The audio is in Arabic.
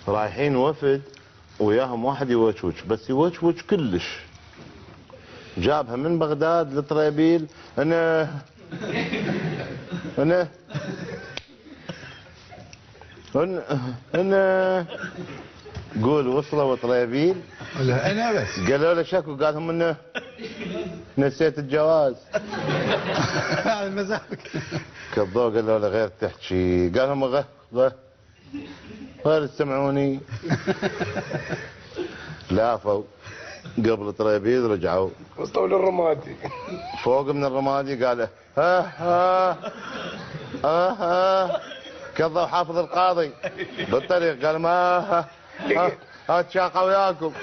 رايحين وفد وياهم واحد يوشوش، بس يوشوش كلش. جابها من بغداد لطريبيل. انا انا انا قول وصلوا طريبيل. لا انا بس قالوا له شكو، قال لهم انه نسيت الجواز. على مزاجك. كذبوا قالوا له غير تحكي، قال لهم غير تسمعوني. لافوا قبل طريبيل رجعوا وصلوا للرمادي. فوق من الرمادي قال ها كذب حافظ القاضي بالطريق، قال ما ها تشاقى وياكم.